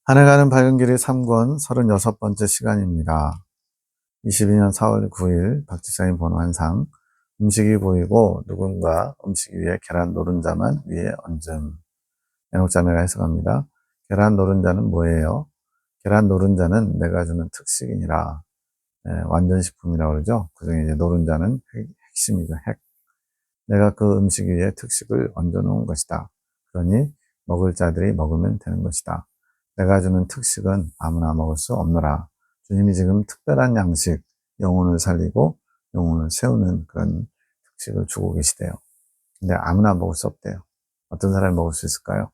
한 해 가는 밝은 길이 3권 36번째 시간입니다. 22년 4월 9일 박지사님 번호 한상. 음식이 보이고 누군가 음식 위에 계란 노른자만 위에 얹음. 애녹자매가 해석합니다. 계란 노른자는 뭐예요? 계란 노른자는 내가 주는 특식이니라. 완전식품이라고 그러죠. 그중에 이제 노른자는 핵심이죠. 핵. 내가 그 음식 위에 특식을 얹어 놓은 것이다. 그러니 먹을 자들이 먹으면 되는 것이다. 내가 주는 특식은 아무나 먹을 수 없노라. 주님이 지금 특별한 양식, 영혼을 살리고 영혼을 세우는 그런 특식을 주고 계시대요. 근데 아무나 먹을 수 없대요. 어떤 사람이 먹을 수 있을까요?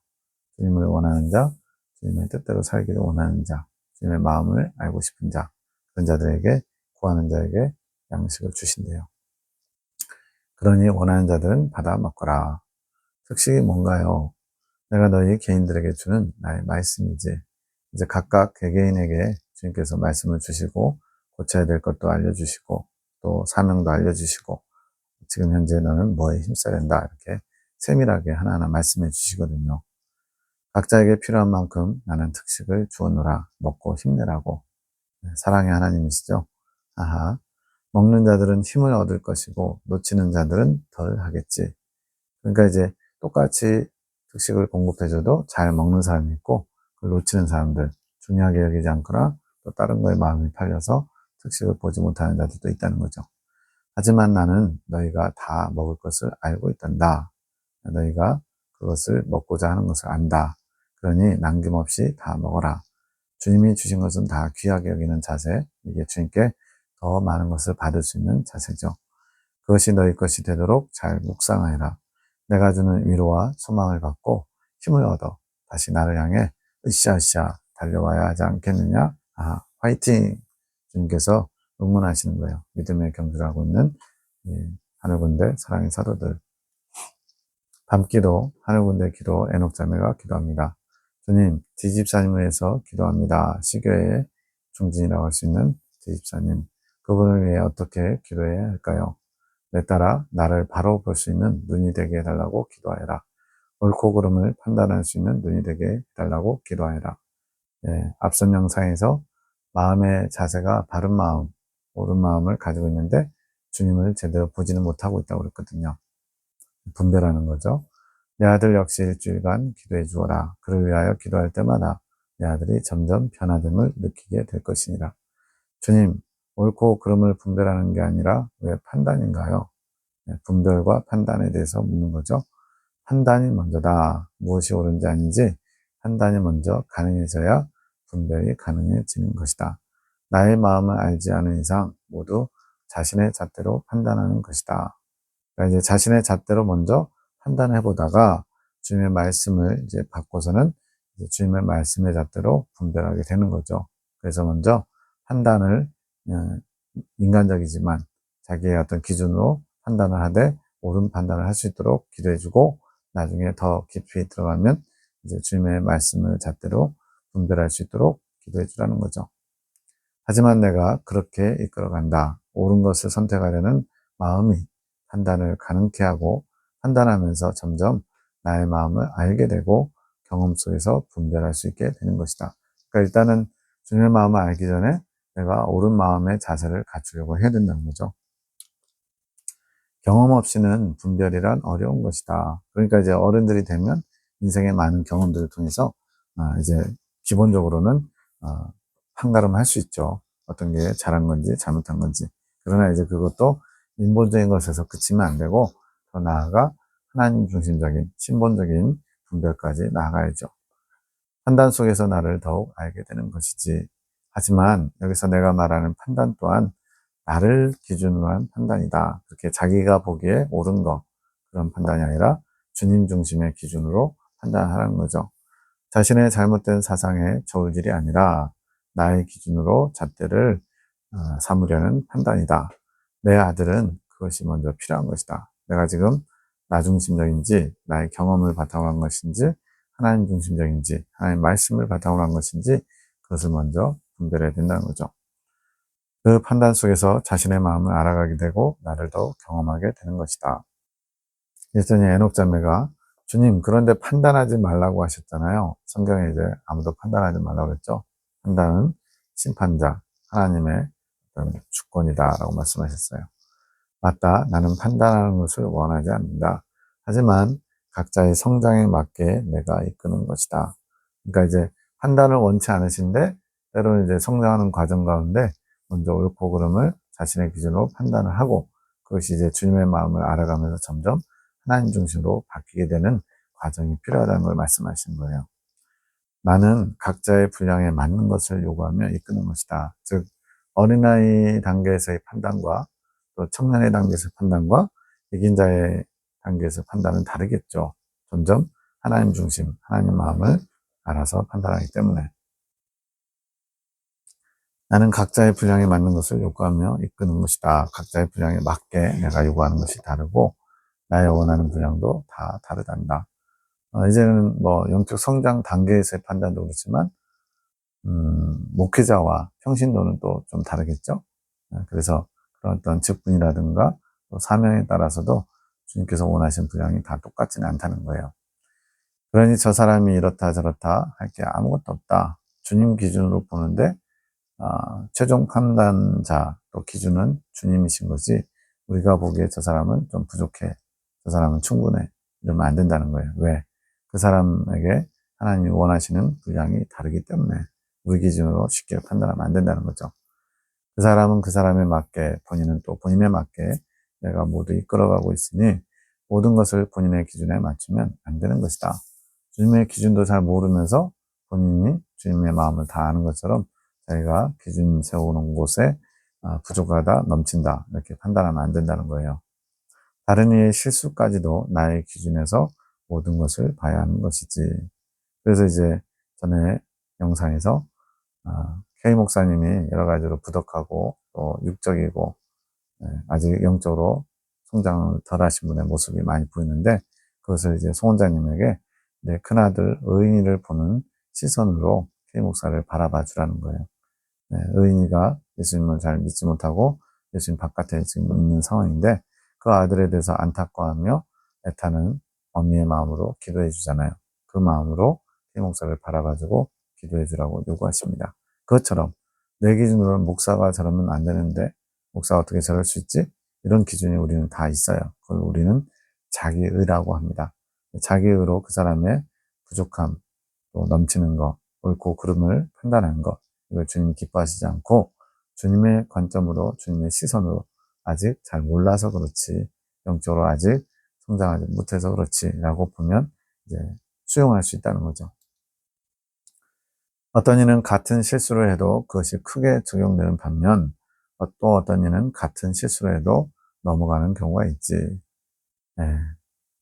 주님을 원하는 자, 주님의 뜻대로 살기를 원하는 자, 주님의 마음을 알고 싶은 자, 그런 자들에게, 구하는 자에게 양식을 주신대요. 그러니 원하는 자들은 받아 먹거라. 특식이 뭔가요? 내가 너희 개인들에게 주는 나의 말씀이지. 이제 각각 개개인에게 주님께서 말씀을 주시고 고쳐야 될 것도 알려주시고 또 사명도 알려주시고 지금 현재 너는 뭐에 힘써야 된다 이렇게 세밀하게 하나하나 말씀해 주시거든요. 각자에게 필요한 만큼 나는 특식을 주어놓으라. 먹고 힘내라고. 사랑의 하나님이시죠. 아하. 먹는 자들은 힘을 얻을 것이고 놓치는 자들은 덜 하겠지. 그러니까 이제 똑같이 특식을 공급해줘도 잘 먹는 사람이 있고 그걸 놓치는 사람들, 중요하게 여기지 않거나 또 다른 거에 마음이 팔려서 특식을 보지 못하는 자들도 있다는 거죠. 하지만 나는 너희가 다 먹을 것을 알고 있단다. 너희가 그것을 먹고자 하는 것을 안다. 그러니 남김없이 다 먹어라. 주님이 주신 것은 다 귀하게 여기는 자세, 이게 주님께 더 많은 것을 받을 수 있는 자세죠. 그것이 너희 것이 되도록 잘 묵상하여라. 내가 주는 위로와 소망을 받고 힘을 얻어 다시 나를 향해 으쌰으쌰 달려와야 하지 않겠느냐? 아, 화이팅! 주님께서 응원하시는 거예요. 믿음의 경주를 하고 있는 하늘군대 사랑의 사도들. 밤기도, 하늘군대 기도, 애녹자매가 기도합니다. 주님, 디집사님을 위해서 기도합니다. 시교의 중진이라고 할 수 있는 디집사님. 그분을 위해 어떻게 기도해야 할까요? 내 따라 나를 바로 볼 수 있는 눈이 되게 해달라고 기도하여라. 옳고 그름을 판단할 수 있는 눈이 되게 해달라고 기도하여라. 앞선 영상에서 마음의 자세가 바른 마음, 옳은 마음을 가지고 있는데 주님을 제대로 보지는 못하고 있다고 그랬거든요. 분별하는 거죠. 내 아들 역시 일주일간 기도해 주어라. 그를 위하여 기도할 때마다 내 아들이 점점 변화됨을 느끼게 될 것이니라. 주님, 옳고 그름을 분별하는 게 아니라 왜 판단인가요? 분별과 판단에 대해서 묻는 거죠. 판단이 먼저다. 무엇이 옳은지 아닌지 판단이 먼저 가능해져야 분별이 가능해지는 것이다. 나의 마음을 알지 않은 이상 모두 자신의 잣대로 판단하는 것이다. 그러니까 이제 자신의 잣대로 먼저 판단해 보다가 주님의 말씀을 이제 받고서는 이제 주님의 말씀의 잣대로 분별하게 되는 거죠. 그래서 먼저 판단을 인간적이지만 자기의 어떤 기준으로 판단을 하되 옳은 판단을 할 수 있도록 기도해주고 나중에 더 깊이 들어가면 이제 주님의 말씀을 잣대로 분별할 수 있도록 기도해주라는 거죠. 하지만 내가 그렇게 이끌어간다. 옳은 것을 선택하려는 마음이 판단을 가능케 하고 판단하면서 점점 나의 마음을 알게 되고 경험 속에서 분별할 수 있게 되는 것이다. 그러니까 일단은 주님의 마음을 알기 전에 내가 옳은 마음의 자세를 갖추려고 해야 된다는 거죠. 경험 없이는 분별이란 어려운 것이다. 그러니까 이제 어른들이 되면 인생의 많은 경험들을 통해서 이제 기본적으로는 판가름할 수 있죠. 어떤 게 잘한 건지 잘못한 건지. 그러나 이제 그것도 인본적인 것에서 그치면 안 되고 더 나아가 하나님 중심적인 신본적인 분별까지 나아가야죠. 판단 속에서 나를 더욱 알게 되는 것이지. 하지만 여기서 내가 말하는 판단 또한 나를 기준으로 한 판단이다. 그렇게 자기가 보기에 옳은 것, 그런 판단이 아니라 주님 중심의 기준으로 판단하라는 거죠. 자신의 잘못된 사상의 저울질이 아니라 나의 기준으로 잣대를 삼으려는 판단이다. 내 아들은 그것이 먼저 필요한 것이다. 내가 지금 나 중심적인지 나의 경험을 바탕으로 한 것인지 하나님 중심적인지 하나님 말씀을 바탕으로 한 것인지 그것을 먼저 분별해야 된다는 거죠. 그 판단 속에서 자신의 마음을 알아가게 되고 나를 더욱 경험하게 되는 것이다. 예전에 애녹자매가 주님, 그런데 판단하지 말라고 하셨잖아요. 성경에 이제 아무도 판단하지 말라고 그랬죠. 판단은 심판자, 하나님의 어떤 주권이다라고 말씀하셨어요. 맞다. 나는 판단하는 것을 원하지 않는다. 하지만 각자의 성장에 맞게 내가 이끄는 것이다. 그러니까 이제 판단을 원치 않으신데 때로는 이제 성장하는 과정 가운데 먼저 옳고 그름을 자신의 기준으로 판단을 하고 그것이 이제 주님의 마음을 알아가면서 점점 하나님 중심으로 바뀌게 되는 과정이 필요하다는 걸 말씀하시는 거예요. 나는 각자의 분량에 맞는 것을 요구하며 이끄는 것이다. 즉 어린아이 단계에서의 판단과 또 청년의 단계에서의 판단과 이긴 자의 단계에서 판단은 다르겠죠. 점점 하나님 중심, 하나님 마음을 알아서 판단하기 때문에 나는 각자의 분량에 맞는 것을 요구하며 이끄는 것이다. 각자의 분량에 맞게 내가 요구하는 것이 다르고 나의 원하는 분량도 다 다르단다. 이제는 뭐 영적 성장 단계에서의 판단도 그렇지만 목회자와 평신도는 또 좀 다르겠죠. 그래서 그런 어떤 직분이라든가 또 사명에 따라서도 주님께서 원하시는 분량이 다 똑같지는 않다는 거예요. 그러니 저 사람이 이렇다 저렇다 할 게 아무것도 없다. 주님 기준으로 보는데 최종 판단자 또 기준은 주님이신 거지 우리가 보기에 저 사람은 좀 부족해. 저 사람은 충분해. 이러면 안 된다는 거예요. 왜? 그 사람에게 하나님이 원하시는 분량이 다르기 때문에 우리 기준으로 쉽게 판단하면 안 된다는 거죠. 그 사람은 그 사람에 맞게 본인은 또 본인에 맞게 내가 모두 이끌어가고 있으니 모든 것을 본인의 기준에 맞추면 안 되는 것이다. 주님의 기준도 잘 모르면서 본인이 주님의 마음을 다 아는 것처럼 자기가 기준 세우는 곳에 부족하다, 넘친다 이렇게 판단하면 안 된다는 거예요. 다른 이의 실수까지도 나의 기준에서 모든 것을 봐야 하는 것이지. 그래서 이제 전에 영상에서 K 목사님이 여러 가지로 부덕하고 또 육적이고 아직 영적으로 성장을 덜 하신 분의 모습이 많이 보이는데 그것을 이제 송 원장님에게 내 큰아들 의인이를 보는 시선으로 K 목사를 바라봐 주라는 거예요. 의인이가 예수님을 잘 믿지 못하고 예수님 바깥에 지금 있는 상황인데 그 아들에 대해서 안타까워하며 애타는 어미의 마음으로 기도해 주잖아요. 그 마음으로 K 목사를 바라봐주고 기도해 주라고 요구하십니다. 그것처럼 내 기준으로는 목사가 저러면 안 되는데 목사가 어떻게 저럴 수 있지? 이런 기준이 우리는 다 있어요. 그걸 우리는 자기의라고 합니다. 자기의로 그 사람의 부족함, 또 넘치는 것, 옳고 그름을 판단하는 것, 이걸 주님 기뻐하시지 않고 주님의 관점으로, 주님의 시선으로 아직 잘 몰라서 그렇지, 영적으로 아직 성장하지 못해서 그렇지 라고 보면 이제 수용할 수 있다는 거죠. 어떤 이는 같은 실수를 해도 그것이 크게 적용되는 반면 또 어떤 이는 같은 실수를 해도 넘어가는 경우가 있지. 예.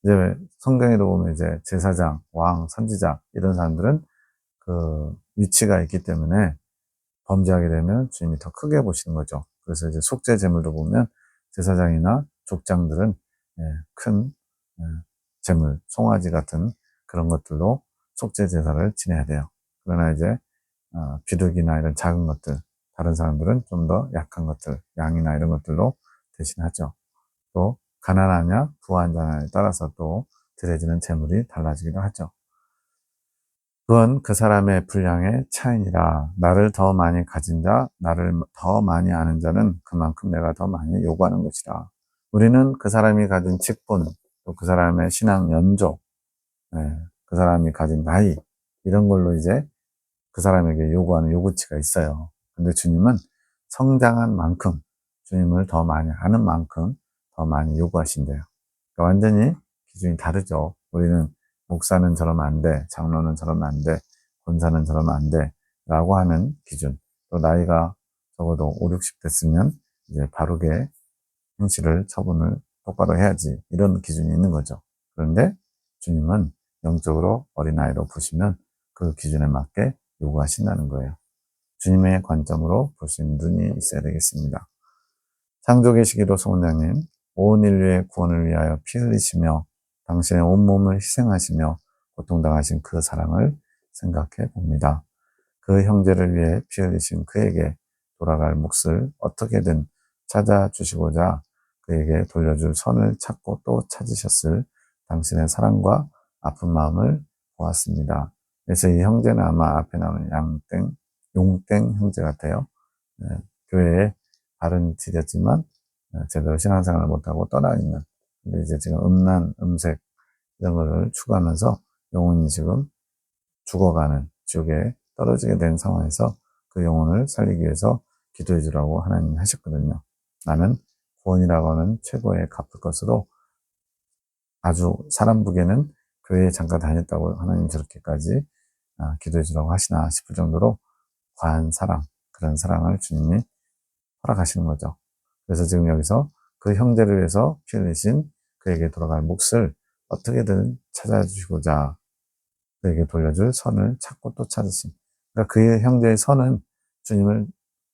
이제 성경에도 보면 이제 제사장, 왕, 선지자 이런 사람들은 그 위치가 있기 때문에 범죄하게 되면 주님이 더 크게 보시는 거죠. 그래서 이제 속죄 제물도 보면 제사장이나 족장들은 큰 제물, 송아지 같은 그런 것들로 속죄 제사를 지내야 돼요. 그러나 이제 비둘기나 이런 작은 것들, 다른 사람들은 좀 더 약한 것들, 양이나 이런 것들로 대신하죠. 또 가난하냐, 부한자냐에 따라서 또 드려지는 제물이 달라지기도 하죠. 그건 그 사람의 분량의 차이니라. 나를 더 많이 가진 자, 나를 더 많이 아는 자는 그만큼 내가 더 많이 요구하는 것이다. 우리는 그 사람이 가진 직분, 또 그 사람의 신앙 연조, 그 사람이 가진 나이, 이런 걸로 이제 그 사람에게 요구하는 요구치가 있어요. 근데 주님은 성장한 만큼, 주님을 더 많이 아는 만큼 더 많이 요구하신대요. 그러니까 완전히 기준이 다르죠. 우리는 목사는 저러면 안 돼, 장로는 저러면 안 돼, 권사는 저러면 안 돼, 라고 하는 기준. 또 나이가 적어도 5, 60 됐으면 이제 바르게 행실을, 처분을 똑바로 해야지. 이런 기준이 있는 거죠. 그런데 주님은 영적으로 어린아이로 보시면 그 기준에 맞게 요구하신다는 거예요. 주님의 관점으로 볼 수 있는 눈이 있어야 되겠습니다. 창조 계시기도 소원장님, 온 인류의 구원을 위하여 피 흘리시며 당신의 온몸을 희생하시며 고통당하신 그 사랑을 생각해 봅니다. 그 형제를 위해 피 흘리신 그에게 돌아갈 몫을 어떻게든 찾아주시고자 그에게 돌려줄 선을 찾고 또 찾으셨을 당신의 사랑과 아픈 마음을 보았습니다. 그래서 이 형제는 아마 앞에 나오는 용땡 형제 같아요. 교회에 발은 디뎠지만 제대로 신앙생활을 못하고 떠나 있는. 근데 이제 지금 음란, 음색 이런 거를 추구하면서 영혼이 지금 죽어가는 지옥에 떨어지게 된 상황에서 그 영혼을 살리기 위해서 기도해 주라고 하나님이 하셨거든요. 나는 구원이라고 하는 최고의 갚을 것으로 아주 사람 보기에는 교회에 잠깐 다녔다고 하나님 저렇게까지 기도해 주라고 하시나 싶을 정도로 과한 사랑, 그런 사랑을 주님이 허락하시는 거죠. 그래서 지금 여기서 그 형제를 위해서 피 흘리신 그에게 돌아갈 몫을 어떻게든 찾아주시고자 그에게 돌려줄 선을 찾고 또 찾으신. 그러니까 그의 형제의 선은 주님을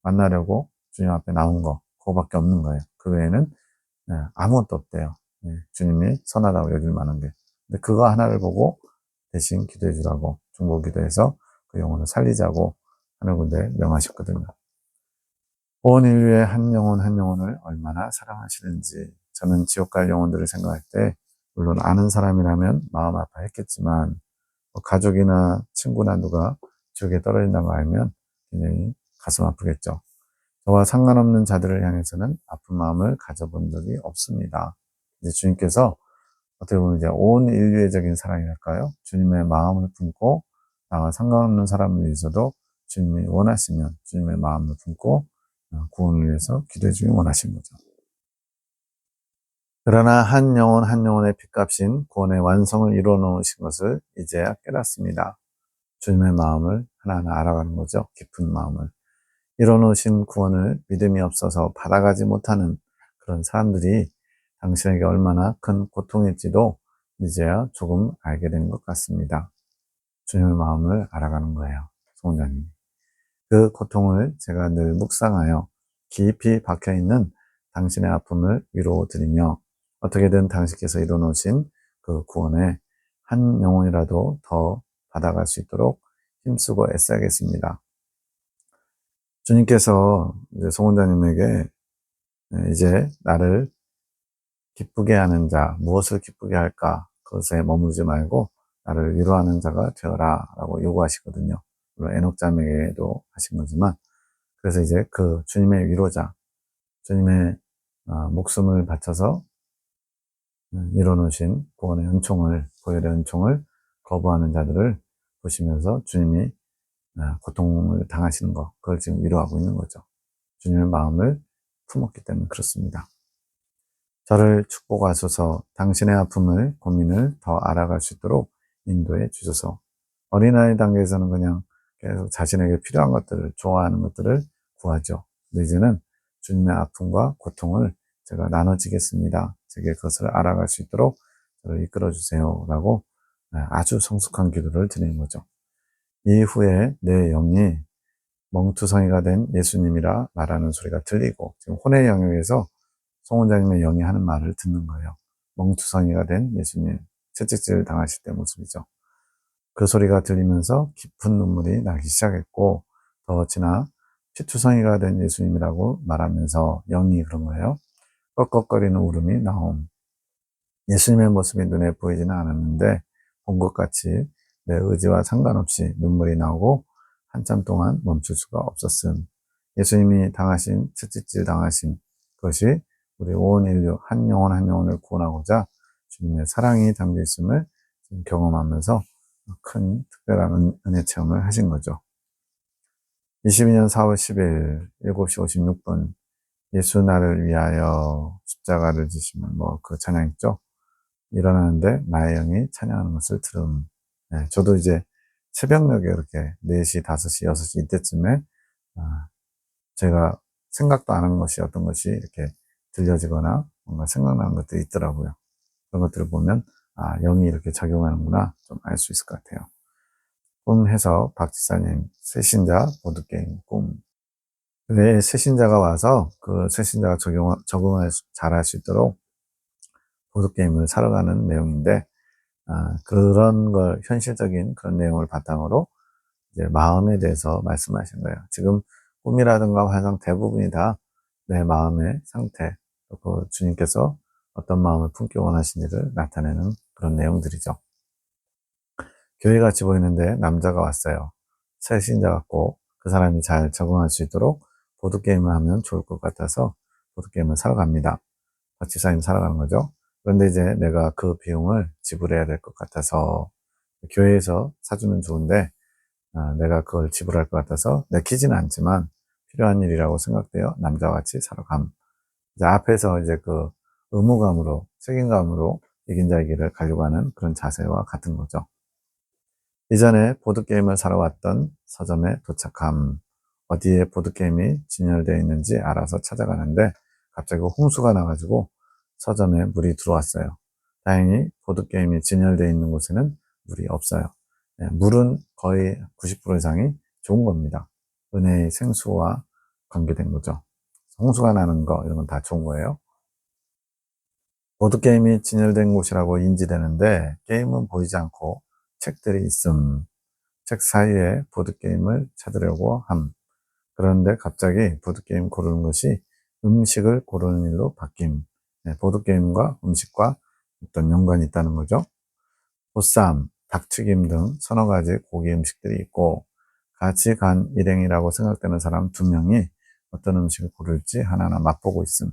만나려고 주님 앞에 나온 거, 그거밖에 없는 거예요. 그 외에는 아무것도 없대요. 주님이 선하다고 여길 만한 게. 근데 그거 하나를 보고 대신 기도해 주라고 중보 기도해서 그 영혼을 살리자고 하는 군데 명하셨거든요. 온 인류의 한 영혼 한 영혼을 얼마나 사랑하시는지 저는 지옥 갈 영혼들을 생각할 때 물론 아는 사람이라면 마음 아파했겠지만 가족이나 친구나 누가 지옥에 떨어진다는 거 알면 굉장히 가슴 아프겠죠. 저와 상관없는 자들을 향해서는 아픈 마음을 가져본 적이 없습니다. 이제 주님께서 어떻게 보면 이제 온 인류애적인 사랑이랄까요? 주님의 마음을 품고 나와 상관없는 사람을 위해서도 주님이 원하시면 주님의 마음을 품고 구원을 위해서 기도해 주기 원하신 거죠. 그러나 한 영혼 한 영혼의 핏값인 구원의 완성을 이루어 놓으신 것을 이제야 깨닫습니다. 주님의 마음을 하나하나 알아가는 거죠. 깊은 마음을. 이루어 놓으신 구원을 믿음이 없어서 받아가지 못하는 그런 사람들이 당신에게 얼마나 큰 고통일지도 이제야 조금 알게 된 것 같습니다. 주님의 마음을 알아가는 거예요. 송자님. 그 고통을 제가 늘 묵상하여 깊이 박혀있는 당신의 아픔을 위로드리며 어떻게든 당신께서 이뤄놓으신 그 구원에 한 영혼이라도 더 받아갈 수 있도록 힘쓰고 애써야겠습니다. 주님께서 이제 송원자님에게 이제 나를 기쁘게 하는 자, 무엇을 기쁘게 할까? 그것에 머무르지 말고 나를 위로하는 자가 되어라 라고 요구하시거든요. 물론 에녹자매에게도 하신 거지만 그래서 이제 그 주님의 위로자, 주님의 목숨을 바쳐서 이뤄놓으신 구원의 은총을, 보혈의 은총을 거부하는 자들을 보시면서 주님이 고통을 당하시는 것, 그걸 지금 위로하고 있는 거죠. 주님의 마음을 품었기 때문에 그렇습니다. 저를 축복하소서 당신의 아픔을, 고민을 더 알아갈 수 있도록 인도해 주소서. 어린아이 단계에서는 그냥 계속 자신에게 필요한 것들을, 좋아하는 것들을 구하죠. 근데 이제는 주님의 아픔과 고통을 제가 나눠지겠습니다. 제게 그것을 알아갈 수 있도록 저를 이끌어 주세요. 라고 아주 성숙한 기도를 드리는 거죠. 이후에 내 영이 멍투성이가 된 예수님이라 말하는 소리가 들리고 지금 혼의 영역에서 송 원장님의 영이 하는 말을 듣는 거예요. 멍투성이가 된 예수님, 채찍질 당하실 때 모습이죠. 그 소리가 들리면서 깊은 눈물이 나기 시작했고 더 지나 피투성이가 된 예수님이라고 말하면서 영이 그런 거예요. 꺽꺽거리는 울음이 나옴. 예수님의 모습이 눈에 보이지는 않았는데 본 것 같이 내 의지와 상관없이 눈물이 나오고 한참 동안 멈출 수가 없었음. 예수님이 당하신 채찍질 당하신 그것이 우리 온 인류 한 영혼 한 영혼을 구원하고자 주님의 사랑이 담겨 있음을 경험하면서 큰 특별한 은혜 체험을 하신 거죠. 22년 4월 10일 7시 56분 예수 나를 위하여 십자가를 지시면 그 찬양 있죠. 일어나는데 나의 영이 찬양하는 것을 들음. 저도 이제 새벽녘에 이렇게 4시, 5시, 6시 이때쯤에 제가 생각도 안 한 것이 어떤 것이 이렇게 들려지거나 뭔가 생각나는 것들이 있더라고요. 그런 것들을 보면 영이 이렇게 작용하는구나 좀 알 수 있을 것 같아요. 꿈 해석 박지사님 새신자 보드게임 꿈. 왜 새신자가 와서 그 새신자가 적응을 잘할 수 있도록 보드게임을 사러 가는 내용인데 그런 걸 현실적인 그런 내용을 바탕으로 이제 마음에 대해서 말씀하신 거예요. 지금 꿈이라든가 환상 대부분이 다 내 마음의 상태, 그 주님께서 어떤 마음을 품기 원하시는지를 나타내는 그런 내용들이죠. 교회같이 보이는데 남자가 왔어요. 새 신자 같고 그 사람이 잘 적응할 수 있도록 보드게임을 하면 좋을 것 같아서 보드게임을 사러 갑니다. 박지사님 사러 가는 거죠. 그런데 이제 내가 그 비용을 지불해야 될 것 같아서 교회에서 사주면 좋은데 내가 그걸 지불할 것 같아서 내키지는 않지만 필요한 일이라고 생각되어 남자와 같이 사러 감. 이제 앞에서 이제 그 의무감으로 책임감으로 이긴 자의 길을 가려고 하는 그런 자세와 같은 거죠. 이전에 보드게임을 사러 왔던 서점에 도착함. 어디에 보드게임이 진열되어 있는지 알아서 찾아가는데 갑자기 홍수가 나가지고 서점에 물이 들어왔어요. 다행히 보드게임이 진열되어 있는 곳에는 물이 없어요. 물은 거의 90% 이상이 좋은 겁니다. 은혜의 생수와 관계된 거죠. 홍수가 나는 거 이런 건 다 좋은 거예요. 보드게임이 진열된 곳이라고 인지되는데 게임은 보이지 않고 책들이 있음. 책 사이에 보드게임을 찾으려고 함. 그런데 갑자기 보드게임 고르는 것이 음식을 고르는 일로 바뀜. 보드게임과 음식과 어떤 연관이 있다는 거죠. 보쌈, 닭튀김 등 서너 가지 고기 음식들이 있고 같이 간 일행이라고 생각되는 사람 2명이 어떤 음식을 고를지 하나하나 맛보고 있음.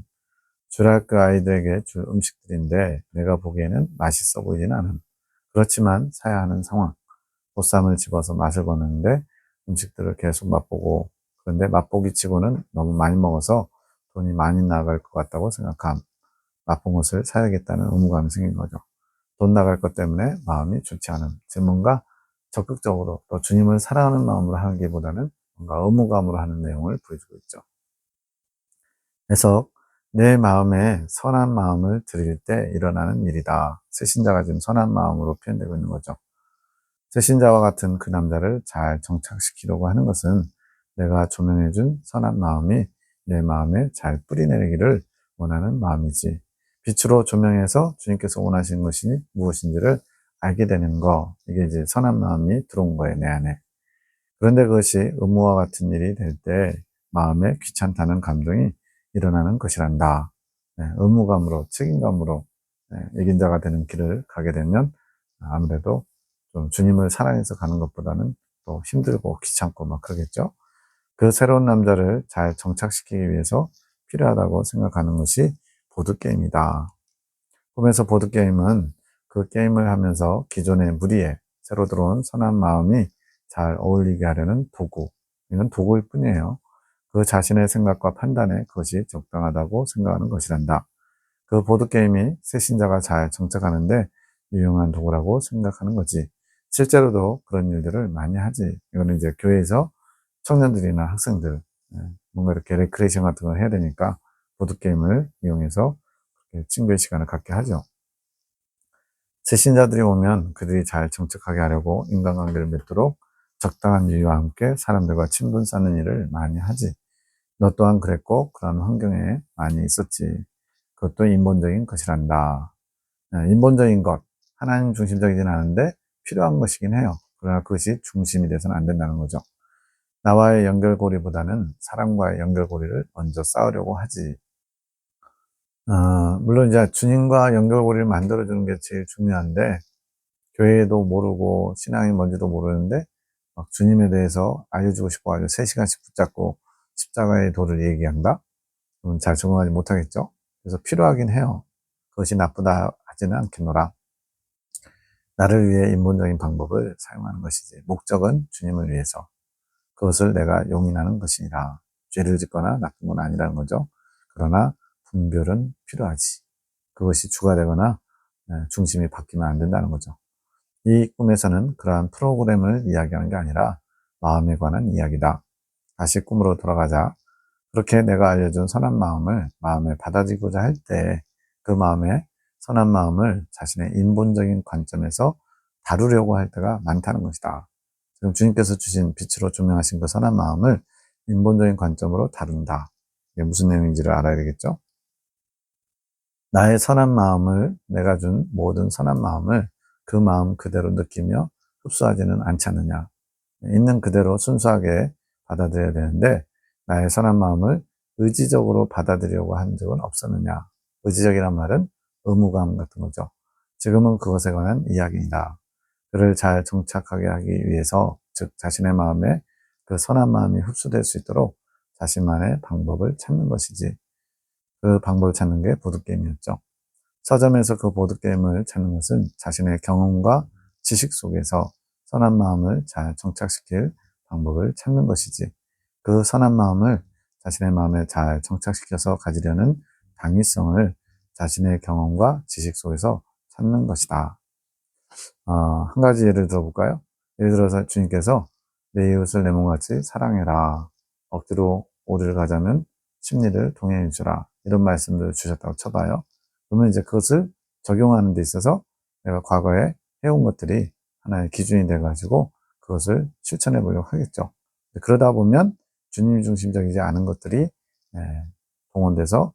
줄할 그 아이들에게 줄 음식들인데 내가 보기에는 맛있어 보이진 않음. 그렇지만 사야 하는 상황. 보쌈을 집어서 맛을 보는데 음식들을 계속 맛보고 그런데 맛보기 치고는 너무 많이 먹어서 돈이 많이 나갈 것 같다고 생각함. 맛본 것을 사야겠다는 의무감이 생긴 거죠. 돈 나갈 것 때문에 마음이 좋지 않음. 즉 뭔가 적극적으로 또 주님을 사랑하는 마음으로 하기보다는 뭔가 의무감으로 하는 내용을 보여주고 있죠. 해석. 내 마음에 선한 마음을 드릴 때 일어나는 일이다. 새신자가 지금 선한 마음으로 표현되고 있는 거죠. 새신자와 같은 그 남자를 잘 정착시키려고 하는 것은 내가 조명해준 선한 마음이 내 마음에 잘 뿌리내리기를 원하는 마음이지. 빛으로 조명해서 주님께서 원하시는 것이 무엇인지를 알게 되는 거. 이게 이제 선한 마음이 들어온 거예요, 내 안에. 그런데 그것이 의무와 같은 일이 될 때 마음에 귀찮다는 감정이 일어나는 것이란다. 의무감으로, 책임감으로 이긴 자가 되는 길을 가게 되면 아무래도 좀 주님을 사랑해서 가는 것보다는 또 힘들고 귀찮고 막 그러겠죠. 그 새로운 남자를 잘 정착시키기 위해서 필요하다고 생각하는 것이 보드게임이다. 꿈에서 보드게임은 그 게임을 하면서 기존의 무리에 새로 들어온 선한 마음이 잘 어울리게 하려는 도구. 이건 도구일 뿐이에요. 그 자신의 생각과 판단에 그것이 적당하다고 생각하는 것이란다. 그 보드게임이 새신자가 잘 정착하는데 유용한 도구라고 생각하는 거지. 실제로도 그런 일들을 많이 하지. 이거는 이제 교회에서 청년들이나 학생들, 뭔가 이렇게 레크레이션 같은 걸 해야 되니까 보드게임을 이용해서 친구의 시간을 갖게 하죠. 새신자들이 오면 그들이 잘 정착하게 하려고 인간관계를 맺도록 적당한 이유와 함께 사람들과 친분 쌓는 일을 많이 하지. 너 또한 그랬고 그런 환경에 많이 있었지. 그것도 인본적인 것이란다. 인본적인 것, 하나님 중심적이진 않은데 필요한 것이긴 해요. 그러나 그것이 중심이 돼서는 안 된다는 거죠. 나와의 연결고리보다는 사람과의 연결고리를 먼저 쌓으려고 하지. 물론 이제 주님과 연결고리를 만들어주는 게 제일 중요한데 교회도 모르고 신앙이 뭔지도 모르는데 막 주님에 대해서 알려주고 싶어가지고 3시간씩 붙잡고 십자가의 도를 얘기한다? 그럼 잘 적응하지 못하겠죠? 그래서 필요하긴 해요. 그것이 나쁘다 하지는 않겠노라. 나를 위해 인본적인 방법을 사용하는 것이지. 목적은 주님을 위해서. 그것을 내가 용인하는 것이니라. 죄를 짓거나 나쁜 건 아니라는 거죠. 그러나 분별은 필요하지. 그것이 주가 되거나 중심이 바뀌면 안 된다는 거죠. 이 꿈에서는 그러한 프로그램을 이야기하는 게 아니라 마음에 관한 이야기다. 다시 꿈으로 돌아가자. 그렇게 내가 알려준 선한 마음을 마음에 받아들이고자 할 때 그 마음에 선한 마음을 자신의 인본적인 관점에서 다루려고 할 때가 많다는 것이다. 지금 주님께서 주신 빛으로 조명하신 그 선한 마음을 인본적인 관점으로 다룬다. 이게 무슨 내용인지를 알아야 되겠죠? 나의 선한 마음을, 내가 준 모든 선한 마음을 그 마음 그대로 느끼며 흡수하지는 않지 않느냐. 있는 그대로 순수하게 받아들여야 되는데 나의 선한 마음을 의지적으로 받아들이려고 한 적은 없었느냐. 의지적이란 말은 의무감 같은 거죠. 지금은 그것에 관한 이야기이다. 그를 잘 정착하게 하기 위해서, 즉 자신의 마음에 그 선한 마음이 흡수될 수 있도록 자신만의 방법을 찾는 것이지. 그 방법을 찾는 게 보드게임이었죠. 서점에서 그 보드게임을 찾는 것은 자신의 경험과 지식 속에서 선한 마음을 잘 정착시킬 방법을 찾는 것이지. 그 선한 마음을 자신의 마음에 잘 정착시켜서 가지려는 당위성을 자신의 경험과 지식 속에서 찾는 것이다. 한 가지 예를 들어볼까요? 예를 들어서 주님께서 내 이웃을 내 몸같이 사랑해라. 억지로 오리를 가자면 십리를 동행해 주라. 이런 말씀들을 주셨다고 쳐봐요. 그러면 이제 그것을 적용하는 데 있어서 내가 과거에 해온 것들이 하나의 기준이 돼가지고 그것을 실천해 보려고 하겠죠. 그러다 보면 주님 중심적이지 않은 것들이 동원돼서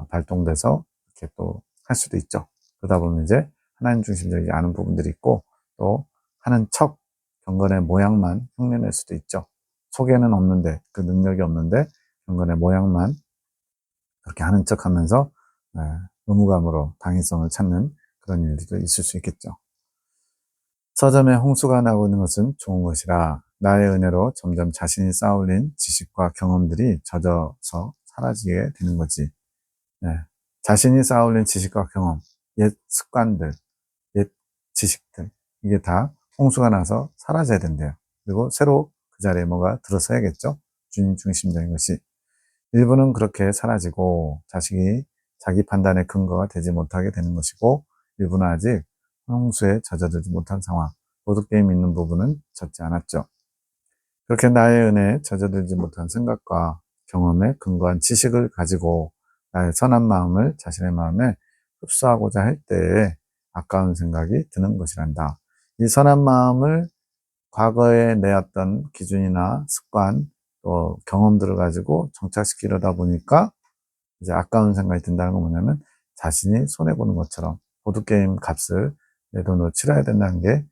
발동돼서 이렇게 또 할 수도 있죠. 그러다 보면 이제 하나님 중심적이지 않은 부분들이 있고 또 하는 척 경건의 모양만 흉내낼 수도 있죠. 속에는 없는데 그 능력이 없는데 경건의 모양만 그렇게 하는 척 하면서 의무감으로 당위성을 찾는 그런 일들도 있을 수 있겠죠. 서점에 홍수가 나고 있는 것은 좋은 것이라 나의 은혜로 점점 자신이 쌓아올린 지식과 경험들이 젖어서 사라지게 되는 거지. 자신이 쌓아올린 지식과 경험, 옛 습관들, 옛 지식들, 이게 다 홍수가 나서 사라져야 된대요. 그리고 새로 그 자리에 뭐가 들어서야겠죠. 주님 중심적인 것이. 일부는 그렇게 사라지고 자기 판단의 근거가 되지 못하게 되는 것이고, 일부는 아직 홍수에 젖어들지 못한 상황, 보드게임 있는 부분은 젖지 않았죠. 그렇게 나의 은혜에 젖어들지 못한 생각과 경험에 근거한 지식을 가지고 나의 선한 마음을 자신의 마음에 흡수하고자 할 때에 아까운 생각이 드는 것이란다. 이 선한 마음을 과거에 내었던 기준이나 습관 또 경험들을 가지고 정착시키려다 보니까 이제 아까운 생각이 든다는 건 뭐냐면 자신이 손해보는 것처럼 보드게임 값을 내 돈으로 치러야 된다는 게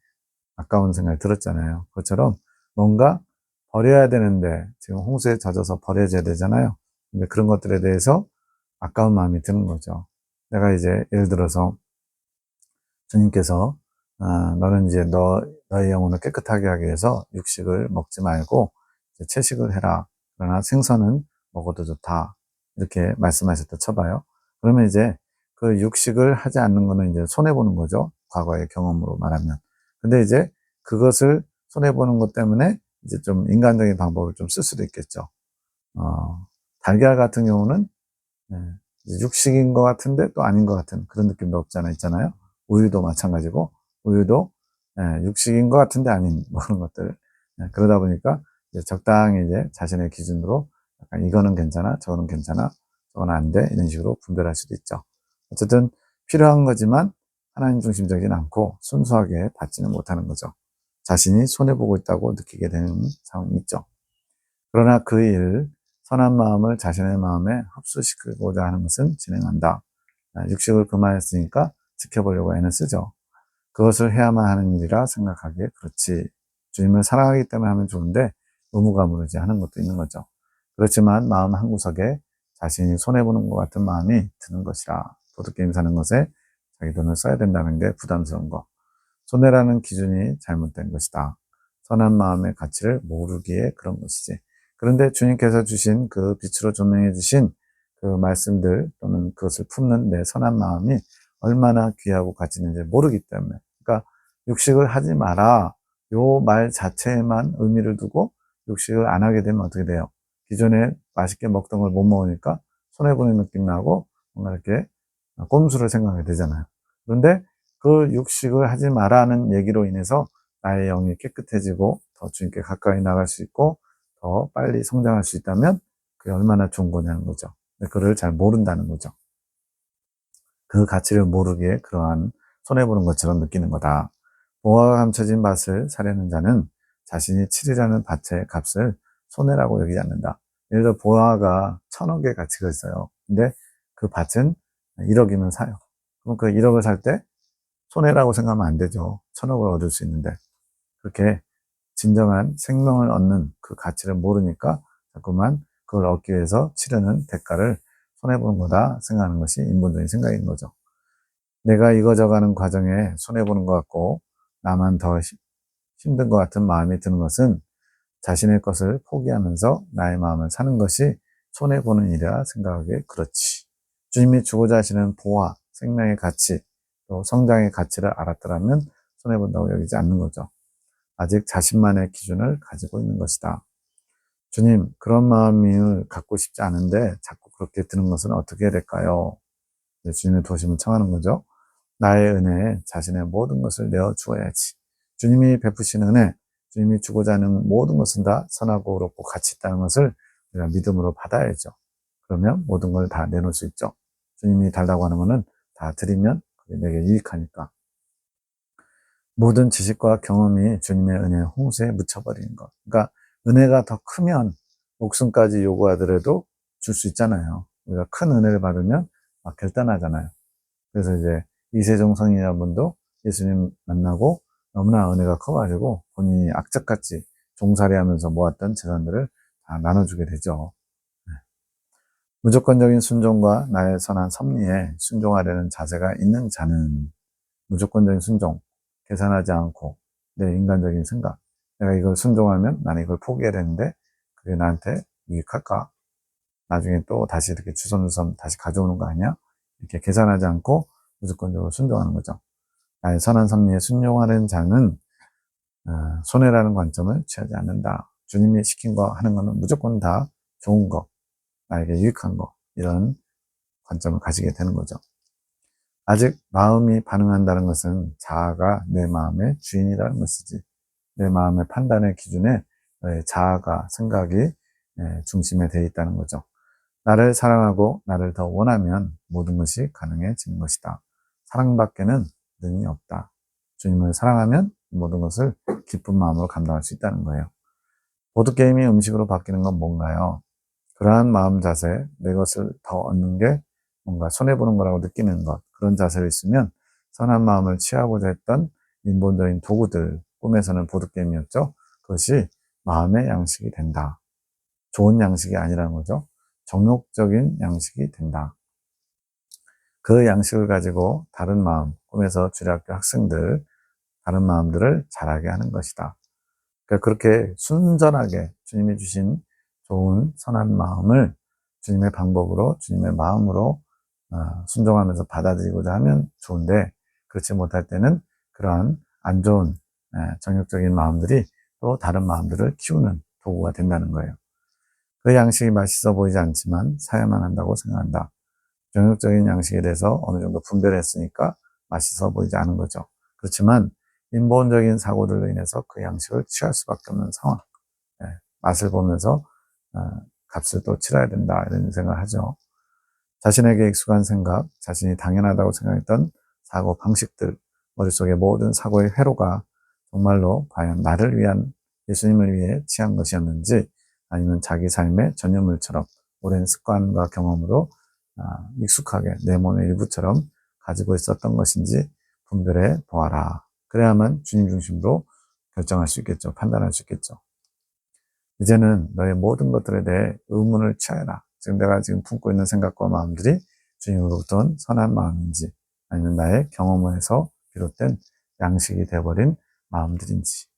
아까운 생각이 들었잖아요. 그것처럼 뭔가 버려야 되는데 지금 홍수에 젖어서 버려져야 되잖아요. 근데 그런 것들에 대해서 아까운 마음이 드는 거죠. 내가 이제 예를 들어서 주님께서 너는 이제 너의 영혼을 깨끗하게 하기 위해서 육식을 먹지 말고 채식을 해라. 그러나 생선은 먹어도 좋다. 이렇게 말씀하셨다 쳐봐요. 그러면 이제 그 육식을 하지 않는 거는 이제 손해보는 거죠. 과거의 경험으로 말하면. 근데 이제 그것을 손해보는 것 때문에 이제 좀 인간적인 방법을 좀 쓸 수도 있겠죠. 달걀 같은 경우는 육식인 것 같은데 또 아닌 것 같은 그런 느낌도 없잖아 있잖아요. 우유도 마찬가지고 우유도 육식인 것 같은데 아닌 뭐 그런 것들. 그러다 보니까 이제 적당히 이제 자신의 기준으로 약간 이거는 괜찮아, 저거는 괜찮아, 저거는 안 돼, 이런 식으로 분별할 수도 있죠. 어쨌든 필요한 거지만 하나님 중심적이진 않고 순수하게 받지는 못하는 거죠. 자신이 손해보고 있다고 느끼게 되는 상황이 있죠. 그러나 그 일, 선한 마음을 자신의 마음에 흡수시키고자 하는 것은 진행한다. 육식을 금하였으니까 지켜보려고 애는 쓰죠. 그것을 해야만 하는 일이라 생각하기에 그렇지. 주님을 사랑하기 때문에 하면 좋은데 의무감으로 이제 하는 것도 있는 거죠. 그렇지만 마음 한구석에 자신이 손해보는 것 같은 마음이 드는 것이라. 보드게임 사는 것에 자기 돈을 써야 된다는 게 부담스러운 거. 손해라는 기준이 잘못된 것이다. 선한 마음의 가치를 모르기에 그런 것이지. 그런데 주님께서 주신 그 빛으로 조명해 주신 그 말씀들 또는 그것을 품는 내 선한 마음이 얼마나 귀하고 가치 있는지 모르기 때문에. 그러니까 육식을 하지 마라. 요 말 자체에만 의미를 두고 육식을 안 하게 되면 어떻게 돼요? 기존에 맛있게 먹던 걸 못 먹으니까 손해보는 느낌 나고 뭔가 이렇게 꼼수를 생각하게 되잖아요. 그런데 그 육식을 하지 마라는 얘기로 인해서 나의 영이 깨끗해지고 더 주님께 가까이 나갈 수 있고 더 빨리 성장할 수 있다면 그게 얼마나 좋은 거냐는 거죠. 그걸 잘 모른다는 거죠. 그 가치를 모르기에 그러한 손해보는 것처럼 느끼는 거다. 보화가 감춰진 밭을 사려는 자는 자신이 치르려는 밭의 값을 손해라고 여기지 않는다. 예를 들어 보화가 1,000억의 가치가 있어요. 근데 그 밭은 1억이면 사요. 그럼 그 1억을 살 때 손해라고 생각하면 안 되죠. 1,000억을 얻을 수 있는데. 그렇게 진정한 생명을 얻는 그 가치를 모르니까 자꾸만 그걸 얻기 위해서 치르는 대가를 손해보는 거다 생각하는 것이 인본적인 생각인 거죠. 내가 이거 저거 하는 과정에 손해보는 것 같고 나만 더 힘든 것 같은 마음이 드는 것은 자신의 것을 포기하면서 나의 마음을 사는 것이 손해보는 일이라 생각하기에 그렇지. 주님이 주고자 하시는 보화, 생명의 가치, 또 성장의 가치를 알았더라면 손해본다고 여기지 않는 거죠. 아직 자신만의 기준을 가지고 있는 것이다. 주님, 그런 마음을 갖고 싶지 않은데 자꾸 그렇게 드는 것은 어떻게 해야 될까요? 주님의 도심을 청하는 거죠. 나의 은혜에 자신의 모든 것을 내어 주어야지. 주님이 베푸시는 은혜, 주님이 주고자 하는 모든 것은 다 선하고 의롭고 가치 있다는 것을 우리가 믿음으로 받아야죠. 그러면 모든 걸 다 내놓을 수 있죠. 주님이 달라고 하는 것은 다 드리면 그게 내게 유익하니까. 모든 지식과 경험이 주님의 은혜의 홍수에 묻혀버리는 것. 그러니까 은혜가 더 크면 목숨까지 요구하더라도 줄 수 있잖아요. 우리가 큰 은혜를 받으면 막 결단하잖아요. 그래서 이제 이세종 성인이라는 분도 예수님 만나고 너무나 은혜가 커가지고 본인이 악착같이 종살이 하면서 모았던 재산들을 다 나눠주게 되죠. 무조건적인 순종과 나의 선한 섭리에 순종하려는 자세가 있는 자는 무조건적인 순종, 계산하지 않고 내 인간적인 생각, 내가 이걸 순종하면 나는 이걸 포기해야 되는데 그게 나한테 유익할까? 나중에 또 다시 이렇게 주섬주섬 다시 가져오는 거 아니야? 이렇게 계산하지 않고 무조건적으로 순종하는 거죠. 나의 선한 섭리에 순종하는 자는 손해라는 관점을 취하지 않는다. 주님이 시킨 거 하는 거는 무조건 다 좋은 거, 나에게 유익한 거, 이런 관점을 가지게 되는 거죠. 아직 마음이 반응한다는 것은 자아가 내 마음의 주인이라는 것이지, 내 마음의 판단의 기준에 너의 자아가, 생각이 중심에 되어 있다는 거죠. 나를 사랑하고 나를 더 원하면 모든 것이 가능해지는 것이다. 사랑밖에는 능이 없다. 주님을 사랑하면 모든 것을 기쁜 마음으로 감당할 수 있다는 거예요. 보드게임이 음식으로 바뀌는 건 뭔가요? 그러한 마음 자세, 내 것을 더 얻는 게 뭔가 손해보는 거라고 느끼는 것, 그런 자세로 있으면 선한 마음을 취하고자 했던 인본적인 도구들, 꿈에서는 보드게임이었죠. 그것이 마음의 양식이 된다. 좋은 양식이 아니라는 거죠. 정욕적인 양식이 된다. 그 양식을 가지고 다른 마음, 꿈에서 주일학교 학생들, 다른 마음들을 자라게 하는 것이다. 그러니까 그렇게 순전하게 주님이 주신 좋은 선한 마음을 주님의 방법으로, 주님의 마음으로 순종하면서 받아들이고자 하면 좋은데, 그렇지 못할 때는 그러한 안 좋은 정욕적인 마음들이 또 다른 마음들을 키우는 도구가 된다는 거예요. 그 양식이 맛있어 보이지 않지만 사야만 한다고 생각한다. 정욕적인 양식에 대해서 어느 정도 분별을 했으니까 맛있어 보이지 않은 거죠. 그렇지만 인본적인 사고들로 인해서 그 양식을 취할 수밖에 없는 상황. 맛을 보면서 값을 또 치러야 된다, 이런 생각을 하죠. 자신에게 익숙한 생각, 자신이 당연하다고 생각했던 사고 방식들, 머릿속의 모든 사고의 회로가 정말로 과연 나를 위한, 예수님을 위해 취한 것이었는지, 아니면 자기 삶의 전유물처럼 오랜 습관과 경험으로 익숙하게 내 몸의 일부처럼 가지고 있었던 것인지 분별해 보아라. 그래야만 주님 중심으로 결정할 수 있겠죠. 판단할 수 있겠죠. 이제는 너의 모든 것들에 대해 의문을 취하여라. 지금 내가 지금 품고 있는 생각과 마음들이 주님으로부터 온 선한 마음인지, 아니면 나의 경험을 해서 비롯된 양식이 되어버린 마음들인지.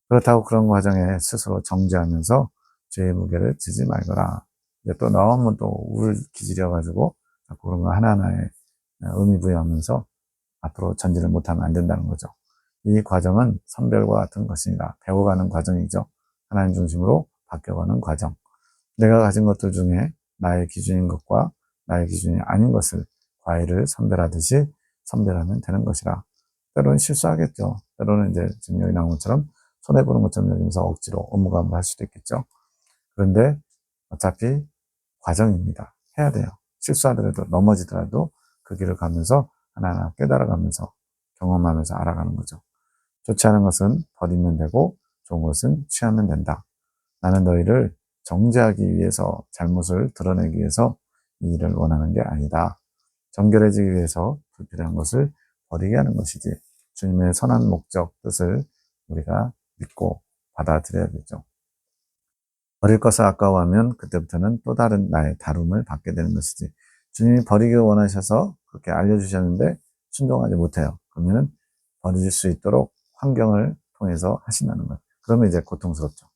그렇다고 그런 과정에 스스로 정죄하면서 죄의 무게를 지지 말거라. 이제 또 너무 또 울기질여가지고 자꾸 그런 거 하나하나에 의미 부여하면서 앞으로 전진을 못하면 안 된다는 거죠. 이 과정은 선별과 같은 것이니라. 배워가는 과정이죠. 하나님 중심으로 바뀌어가는 과정. 내가 가진 것들 중에 나의 기준인 것과 나의 기준이 아닌 것을, 과일을 선별하듯이 선별하면 되는 것이라. 때로는 실수하겠죠. 때로는 이제 지금 여기 나온 것처럼 손해보는 것처럼 여기면서 억지로 업무감을 할 수도 있겠죠. 그런데 어차피 과정입니다. 해야 돼요. 실수하더라도, 넘어지더라도 그 길을 가면서 하나하나 깨달아가면서 경험하면서 알아가는 거죠. 좋지 않은 것은 버리면 되고 좋은 것은 취하면 된다. 나는 너희를 정죄하기 위해서, 잘못을 드러내기 위해서 이 일을 원하는 게 아니다. 정결해지기 위해서 불필요한 것을 버리게 하는 것이지, 주님의 선한 목적, 뜻을 우리가 믿고 받아들여야 되죠. 버릴 것을 아까워하면 그때부터는 또 다른 나의 다룸을 받게 되는 것이지, 주님이 버리기를 원하셔서 그렇게 알려주셨는데 순종하지 못해요. 그러면 버릴 수 있도록 환경을 통해서 하신다는 거예요. 그러면 이제 고통스럽죠.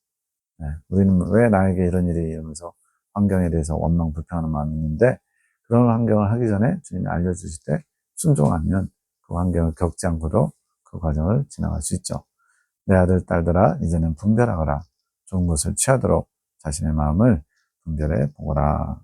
네, 우리는 왜 나에게 이런 일이 이러면서 환경에 대해서 원망, 불평하는 마음이 있는데, 그런 환경을 하기 전에 주님이 알려주실 때 순종하면 그 환경을 겪지 않고도 그 과정을 지나갈 수 있죠. 내 아들, 딸들아, 이제는 분별하거라. 좋은 것을 취하도록 자신의 마음을 분별해 보거라.